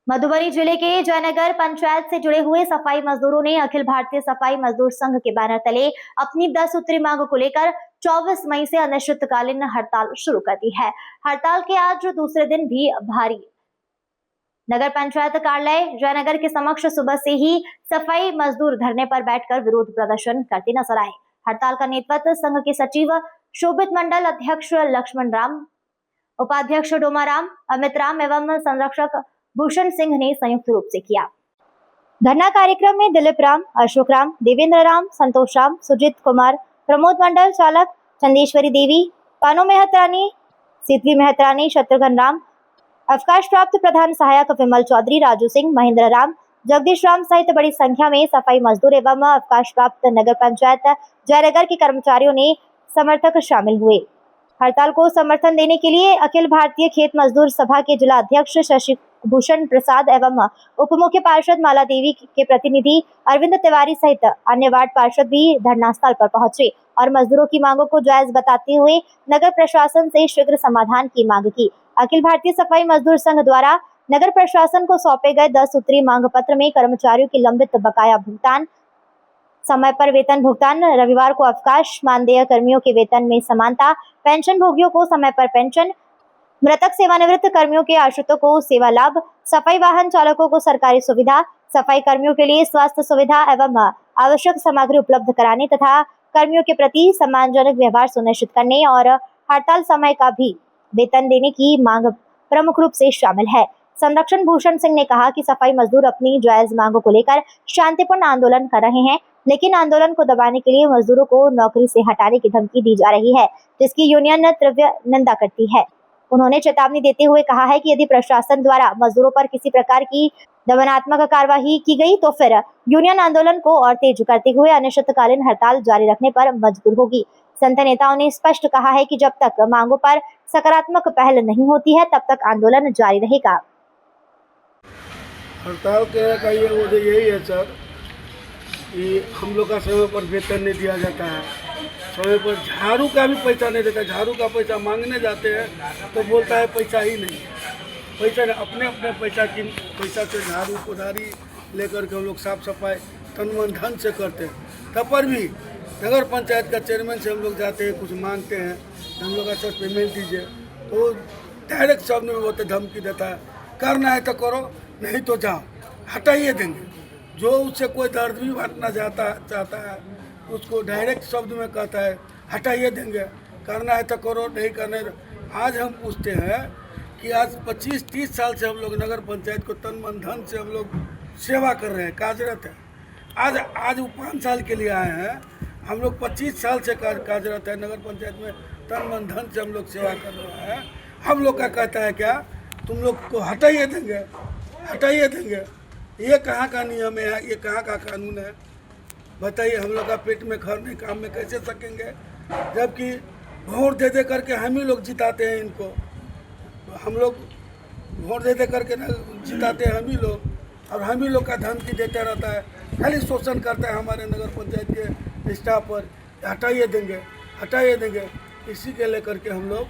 मधुबनी जिले के जयनगर पंचायत से जुड़े हुए सफाई मजदूरों ने अखिल भारतीय सफाई मजदूर संघ के बैनर तले अपनी 10 सूत्री मांग को लेकर 24 मई से अनिश्चितकालीन हड़ताल शुरू कर दी है। हड़ताल के आज दूसरे दिन भी भारी नगर पंचायत कार्यालय जयनगर के समक्ष सुबह से ही सफाई मजदूर धरने पर बैठकर विरोध प्रदर्शन करते नजर आए। हड़ताल का नेतृत्व संघ के सचिव शोभित मंडल, अध्यक्ष लक्ष्मण राम, उपाध्यक्ष डोमाराम, अमित राम एवं संरक्षक भूषण सिंह ने संयुक्त रूप से किया। धरना कार्यक्रम में दिलीप राम, अशोक राम, देवेंद्र राम, संतोष राम, सुजीत कुमार, प्रमोद मंडल चालक, चंदेश्वरी देवी, पानो मेहतरानी, सीतवी मेहतरानी, शत्रुघ्न राम, अवकाश प्राप्त प्रधान सहायक विमल चौधरी, राजू सिंह, महेंद्र राम, जगदीश राम सहित बड़ी संख्या में सफाई मजदूर एवं अवकाश प्राप्त नगर पंचायत जयनगर के कर्मचारियों ने समर्थक शामिल हुए। हड़ताल को समर्थन देने के लिए अखिल भारतीय खेत मजदूर सभा के जिला अध्यक्ष शशि भूषण प्रसाद एवं उप मुख्य पार्षद माला देवी के प्रतिनिधि अरविंद तिवारी सहित अन्य वार्ड पार्षद भी धरना स्थल पर पहुंचे और मजदूरों की मांगों को जायज बताते हुए नगर प्रशासन से शीघ्र समाधान की मांग की। अखिल भारतीय सफाई मजदूर संघ द्वारा नगर प्रशासन को सौंपे गए 10 सूत्री मांग पत्र में कर्मचारियों की लंबित बकाया भुगतान, समय पर वेतन भुगतान, रविवार को अवकाश, मानदेय कर्मियों के वेतन में समानता, पेंशन भोगियों को समय पर पेंशन, मृतक सेवानिवृत्त कर्मियों के आश्रितों को सेवा लाभ, सफाई वाहन चालकों को सरकारी सुविधा, सफाई कर्मियों के लिए स्वास्थ्य सुविधा एवं आवश्यक सामग्री उपलब्ध कराने तथा कर्मियों के प्रति सम्मानजनक व्यवहार सुनिश्चित करने और हड़ताल समय का भी वेतन देने की मांग प्रमुख रूप से शामिल है। संरक्षण भूषण सिंह ने कहा कि सफाई मजदूर अपनी जायज मांगों को लेकर शांतिपूर्ण आंदोलन कर रहे हैं, लेकिन आंदोलन को दबाने के लिए मजदूरों को नौकरी से हटाने की धमकी दी जा रही है, जिसकी यूनियन तीव्र निंदा करती है। उन्होंने चेतावनी देते हुए कहा है कि यदि प्रशासन द्वारा मजदूरों पर किसी प्रकार की दमनात्मक कार्रवाई की गई तो फिर यूनियन आंदोलन को और तेज करते हुए अनिश्चितकालीन हड़ताल जारी रखने पर मजबूर होगी। संघ नेताओं ने स्पष्ट कहा है कि जब तक मांगों पर सकारात्मक पहल नहीं होती है तब तक आंदोलन जारी रहेगा। हड़ताल का ये वजह यही है सर कि हम लोग का समय पर वेतन नहीं दिया जाता है, समय पर झाड़ू का भी पैसा नहीं देता। झाड़ू का पैसा मांगने जाते हैं तो बोलता है पैसा ही नहीं, पैसा नहीं। अपने अपने पैसा से झाड़ू कोदारी लेकर के हम लोग साफ सफाई तन मन धन से करते हैं। तब पर भी नगर पंचायत का चेयरमैन से हम लोग जाते हैं, कुछ मांगते हैं, हम लोग का सर पेमेंट दीजिए, तो डायरेक्ट शब्द में बहुत धमकी देता है, करना है तो करो, नहीं तो जाओ, हटाइए देंगे। जो उससे कोई दर्द भी बांटना चाहता है उसको डायरेक्ट शब्द में कहता है हटाइए देंगे, करना है तो करो, नहीं करना है। आज हम पूछते हैं कि आज 25-30 साल से हम लोग नगर पंचायत को तन मन धन से हम लोग सेवा कर रहे हैं, कार्यरत है। आज वो 5 साल के लिए आए हैं, हम लोग 25 साल से कार्यरत है नगर पंचायत में, तन मन धन से हम लोग सेवा कर रहे हैं। हम लोग का कहता है क्या तुम लोग को हटाइए देंगे, हटाइए देंगे। ये कहाँ का नियम है, ये कहाँ का कानून है बताइए। हम लोग का पेट में खरने काम में कैसे सकेंगे, जबकि वोट दे करके हम ही लोग जिताते हैं इनको। हम लोग वोट दे करके जिताते हैं हम ही लोग, और हम ही लोग का धमकी देता रहता है, खाली शोषण करता है हमारे नगर पंचायत के स्टाफ पर। हटाइए देंगे, हटाइए देंगे, इसी के लेकर के हम लोग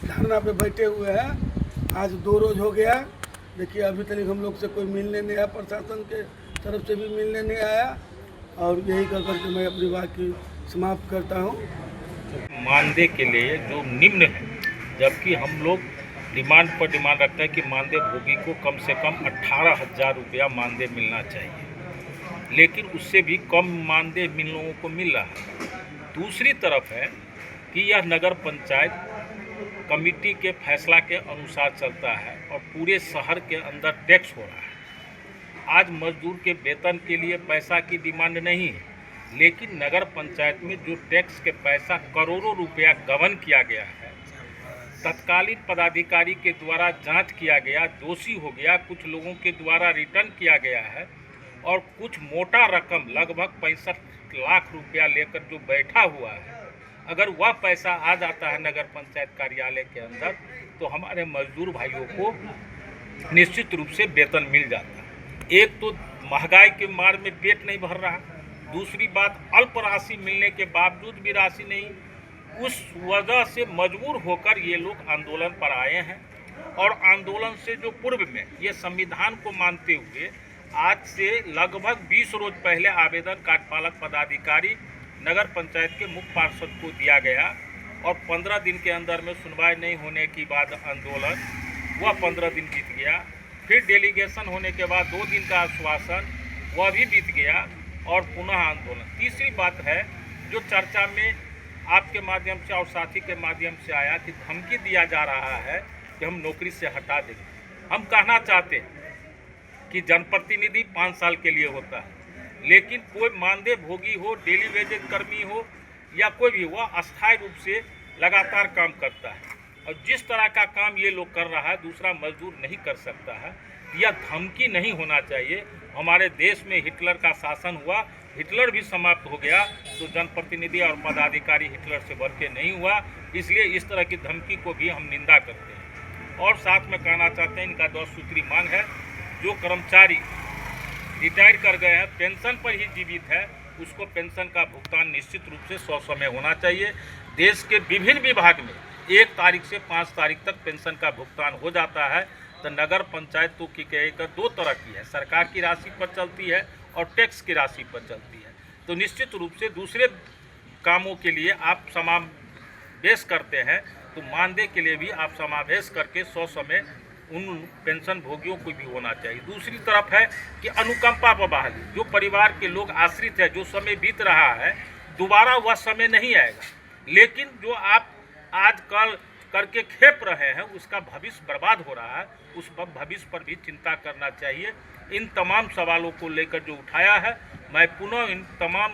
धरना पे बैठे हुए हैं। आज 2 रोज हो गया। देखिए अभी तक हम लोग से कोई मिलने नहीं आया, प्रशासन के तरफ से भी मिलने नहीं आया, और यही कर करके मैं अपनी बात की समाप्त करता हूँ। मानदेय के लिए जो निम्न है, जबकि हम लोग डिमांड पर डिमांड रखते हैं कि मानदेय भोगी को कम से कम 18,000 रुपया मानदेय मिलना चाहिए, लेकिन उससे भी कम मानदेय मिल लोगों को मिल रहा है। दूसरी तरफ है कि यह नगर पंचायत कमेटी के फैसला के अनुसार चलता है और पूरे शहर के अंदर टैक्स हो रहा है। आज मजदूर के वेतन के लिए पैसा की डिमांड नहीं है, लेकिन नगर पंचायत में जो टैक्स के पैसा करोड़ों रुपया गबन किया गया है, तत्कालीन पदाधिकारी के द्वारा जांच किया गया, दोषी हो गया, कुछ लोगों के द्वारा रिटर्न किया गया है, और कुछ मोटा रकम लगभग 65 लाख रुपया लेकर जो बैठा हुआ है, अगर वह पैसा आ जाता है नगर पंचायत कार्यालय के अंदर तो हमारे मजदूर भाइयों को निश्चित रूप से वेतन मिल जाता है। एक तो महंगाई के मार में पेट नहीं भर रहा, दूसरी बात अल्प राशि मिलने के बावजूद भी राशि नहीं, उस वजह से मजबूर होकर ये लोग आंदोलन पर आए हैं। और आंदोलन से जो पूर्व में ये संविधान को मानते हुए आज से लगभग 20 रोज पहले आवेदन कार्यपालक पदाधिकारी नगर पंचायत के मुख्य पार्षद को दिया गया और 15 दिन के अंदर में सुनवाई नहीं होने के बाद आंदोलन वह 15 दिन बीत गया। फिर डेलीगेशन होने के बाद 2 दिन का आश्वासन वह भी बीत गया और पुनः आंदोलन। तीसरी बात है जो चर्चा में आपके माध्यम से और साथी के माध्यम से आया कि धमकी दिया जा रहा है कि हम नौकरी से हटा देंगे। हम कहना चाहते हैं कि जनप्रतिनिधि 5 साल के लिए होता है, लेकिन कोई मानदेय भोगी हो, डेली वेजेज कर्मी हो या कोई भी, वह अस्थायी रूप से लगातार काम करता है और जिस तरह का काम ये लोग कर रहा है दूसरा मजदूर नहीं कर सकता है। यह धमकी नहीं होना चाहिए। हमारे देश में हिटलर का शासन हुआ, हिटलर भी समाप्त हो गया, तो जनप्रतिनिधि और पदाधिकारी हिटलर से बढ़ के नहीं हुआ। इसलिए इस तरह की धमकी को भी हम निंदा करते हैं। और साथ में कहना चाहते हैं इनका 10 सूत्री मांग है, जो कर्मचारी रिटायर कर गए हैं, पेंशन पर ही जीवित है, उसको पेंशन का भुगतान निश्चित रूप से 100 में होना चाहिए। देश के विभिन्न विभाग में 1 तारीख से 5 तारीख तक पेंशन का भुगतान हो जाता है। तो नगर पंचायत तो की कहकर 2 तरह की है, सरकार की राशि पर चलती है और टैक्स की राशि पर चलती है। तो निश्चित रूप से दूसरे कामों के लिए आप समावेश करते हैं, तो मानदेय के लिए भी आप समावेश करके 100 में उन पेंशन भोगियों को भी होना चाहिए। दूसरी तरफ है कि अनुकंपा पर बहाली, जो परिवार के लोग आश्रित है, जो समय बीत रहा है दोबारा वह समय नहीं आएगा, लेकिन जो आप आज कल करके खेप रहे हैं उसका भविष्य बर्बाद हो रहा है, उस पर भविष्य पर भी चिंता करना चाहिए। इन तमाम सवालों को लेकर जो उठाया है, मैं पुनः इन तमाम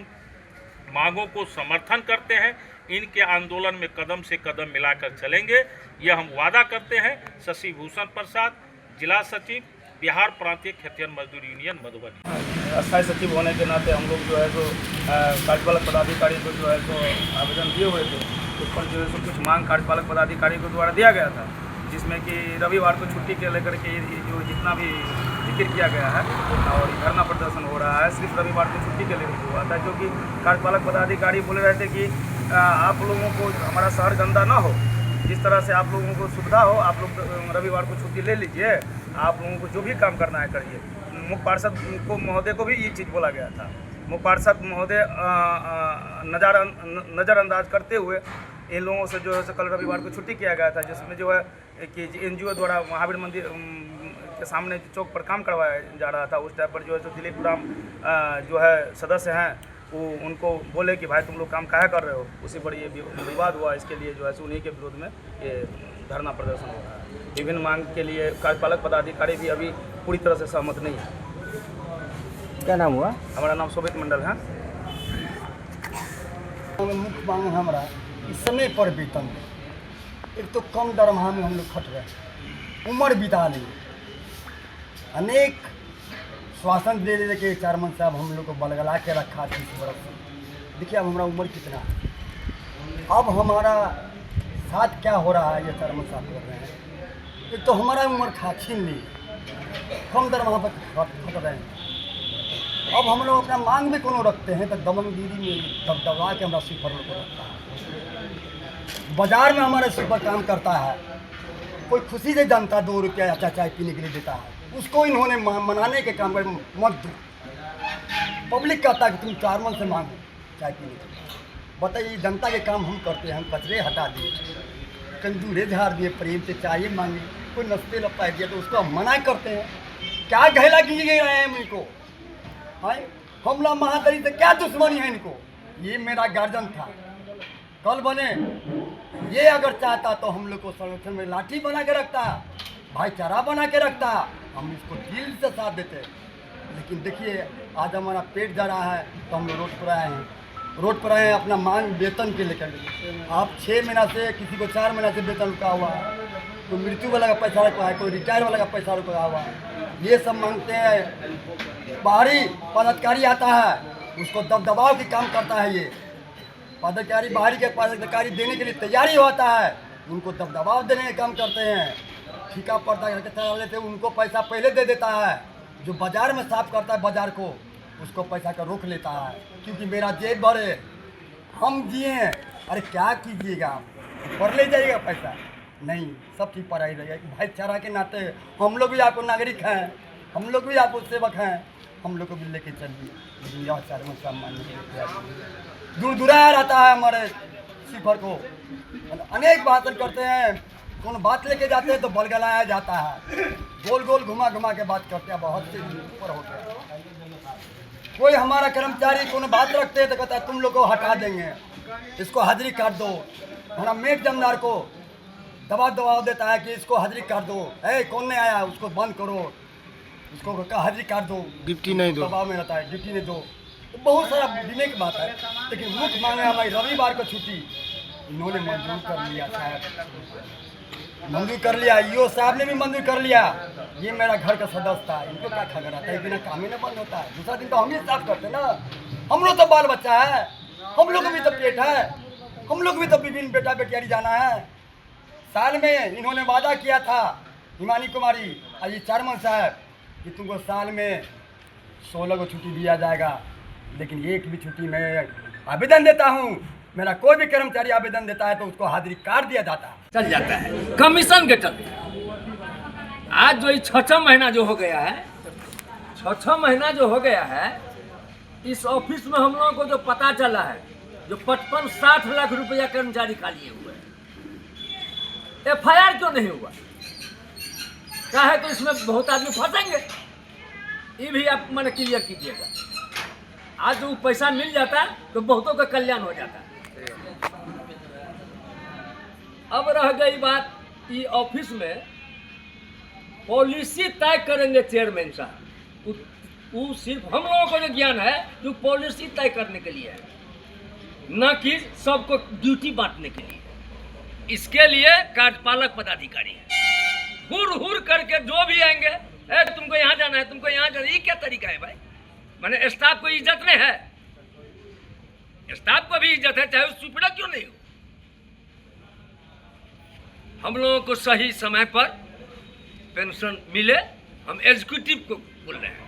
मांगों को समर्थन करते हैं। इनके आंदोलन में कदम से कदम मिलाकर चलेंगे, यह हम वादा करते हैं। शशि भूषण प्रसाद, जिला सचिव, बिहार प्रांतीय खेतिहर मजदूर यूनियन मधुबनी। अस्थायी सचिव होने के नाते हम लोग जो है तो कार्यपालक पदाधिकारी को जो है तो आवेदन दिए हुए थे, उस पर जो है तो कुछ मांग कार्यपालक पदाधिकारी को द्वारा दिया गया था, जिसमें कि रविवार को छुट्टी के लेकर के जो जितना भी जिक्र किया गया है और धरना प्रदर्शन हो रहा है सिर्फ रविवार को छुट्टी के लेकर हुआ था, क्योंकि कार्यपालक पदाधिकारी बोल रहे थे कि आप लोगों को हमारा शहर गंदा ना हो, जिस तरह से आप लोगों को सुविधा हो, आप लोग रविवार को छुट्टी ले लीजिए, आप लोगों को जो भी काम करना है करिए। मुख्य पार्षद को महोदय को भी ये चीज़ बोला गया था। मुख्य पार्षद महोदय नज़रअंदाज करते हुए इन लोगों से जो है कल रविवार को छुट्टी किया गया था, जिसमें जो है कि NGO द्वारा महावीर मंदिर के सामने चौक पर काम करवाया जा रहा था। उस टाइम पर जो है तो दिलीप राम जो है सदस्य हैं, वो उनको बोले कि भाई तुम लोग काम काहे कर रहे हो, उसी पर ये विवाद हुआ। इसके लिए जो है उन्हीं के विरोध में ये धरना प्रदर्शन हो रहा है। विभिन्न मांग के लिए कार्यपालक पदाधिकारी भी अभी पूरी तरह से सहमत नहीं है। क्या नाम हुआ? हमारा नाम शोभित मंडल है। मुख्य मांग हमारा इस समय पर वेतन, एक तो कम दरमाहा में हम लोग खट रहे हैं, उम्र बिता ली, अनेक श्वासन दे दे के चेयरमैन साहब हम लोग को बलगला के रखा 30 बरस। देखिए अब हमारा उम्र कितना है, अब हमारा साथ क्या हो रहा है ये चेयरमैन साहब बोल रहे हैं। एक तो हमारा उम्र छीन ली, कम दरमाहा पर खट रहे हैं। अब हम लोग अपना मांग में कोनो रखते हैं तो दमनगिरी में दबदबा के हमारा सुपर लोग रखता है। बाजार में हमारा सुपर काम करता है, कोई खुशी से जनता 2 रुपया अच्छा चाय पीने के लिए देता है, उसको इन्होंने मनाने के काम में मत दो। पब्लिक कहता है कि तुम चेयरमैन से मांगो चाय पीने के लिए। बताइए जनता के काम हम करते हैं, हम कचरे हटा दिए, कंजूरे झाड़ दिए, प्रेम से चाय मांगे, कोई नस्ते लपटा दिया तो उसको हम मना करते हैं। क्या घैला किए रहे हैं इनको, हमला महादरी से क्या दुश्मनी है इनको। ये मेरा गार्जियन था, कल बने ये अगर चाहता तो हम लोग को संगठन में लाठी बना के रखता, भाईचारा बना के रखता, हम इसको दिल से साथ देते। लेकिन देखिए आज हमारा पेट जा रहा है तो हम लोग रोड पर आए हैं, अपना मांग वेतन के लेकर। आप 6 महीना से, किसी को 4 महीना से वेतन रुका हुआ है, कोई मृत्यु वाला का पैसा रुका है, कोई रिटायर वाला का पैसा रुका हुआ है, ये सब मांगते हैं। बाहरी पदाधिकारी आता है उसको दबदबाव की काम करता है, ये पदाधिकारी बाहरी के पदाधिकारी देने के लिए तैयारी होता है, उनको दबदबाव देने का काम करते हैं। ठिका पड़ता है चला लेते हैं, उनको पैसा पहले दे देता है। जो बाजार में साफ करता है बाजार को, उसको पैसा का रोक लेता है, क्योंकि मेरा जेब भरे, हम जिए। अरे क्या कीजिएगा, आप पर ले जाइएगा पैसा, नहीं, सब ठीक पर ही रहेगा। भाईचारा के नाते हम लोग भी आपको नागरिक हैं, हम लोग भी आपको सेवक हैं, हम लोग को भी लेके चलिए। लेकिन यह चेयरमैन साहब मानने के लिए तैयार नहीं। दूर दुराया रहता है हमारे सिफर को, अनेक भाषण करते हैं, कौन बात लेके जाते हैं तो बलगलाया जाता है, गोल गोल घुमा घुमा के बात करते हैं, बहुत से ऊपर हो गया। कोई हमारा कर्मचारी कौन बात रखते हैं तो कहता है तुम लोग को हटा देंगे, इसको हाजिरी काट दो। हमारा मेट जमदार को दबाव देता है कि इसको हाजिरी काट दो, कौन नहीं आया उसको बंद करो, उसको हाजिरी काट दो, ड्यूटी नहीं दो, दबाव में रहता है ड्यूटी नहीं दो। तो बहुत सारा दिने की बात है, लेकिन मुख्य मांगे हमारी रविवार को छुट्टी इन्होंने मंजूर कर लिया, साहब मंजूर कर लिया, ईओ साहब ने भी मंजूर कर लिया। ये मेरा घर का सदस्य था, इनको क्या खबर आता है, बिना काम ही ना बंद होता है। दूसरा दिन तो हम ही साफ करते ना, हम लोग तो बाल बच्चा है, हम लोग भी तो पेट है, हम लोग भी तो विभिन्न बेटा बेटियारी जाना है। साल में इन्होंने वादा किया था हिमानी कुमारी और ये चेयरमैन साहब कि तुमको साल में 16 को छुट्टी दिया जाएगा, लेकिन एक भी छुट्टी मैं आवेदन देता हूँ, मेरा कोई भी कर्मचारी आवेदन देता है तो उसको हाजिरी काट दिया जाता है, चल जाता है कमीशन के चलते। आज जो 6 महीना जो हो गया है, 6 महीना जो हो गया है, इस ऑफिस में हम लोगों को जो पता चला है, जो 55-60 लाख रुपया कर्मचारी खा लिए हुए हैं। FIR क्यों नहीं हुआ? क्या है तो इसमें बहुत आदमी फंसेंगे, ये भी आप मैंने क्लियर कीजिएगा। आज जो पैसा मिल जाता है तो बहुतों का कल्याण हो जाता है। अब रह गई बात कि ऑफिस में पॉलिसी तय करेंगे चेयरमैन साहब, वो सिर्फ हम लोगों को जो ज्ञान है जो पॉलिसी तय करने के लिए है, न कि सबको ड्यूटी बांटने के लिए। इसके लिए कार्यपालक पदाधिकारी है, हुर करके जो भी आएंगे, तुमको यहाँ जाना है, तुमको यहाँ जाना है, ये क्या तरीका है भाई? माने स्टाफ को इज्जत नहीं है, स्टाफ को भी इज्जत है, चाहे वो सुपड़ा क्यों नहीं हो। हम लोगों को सही समय पर पेंशन मिले, हम एग्जीक्यूटिव को बोल रहे हैं।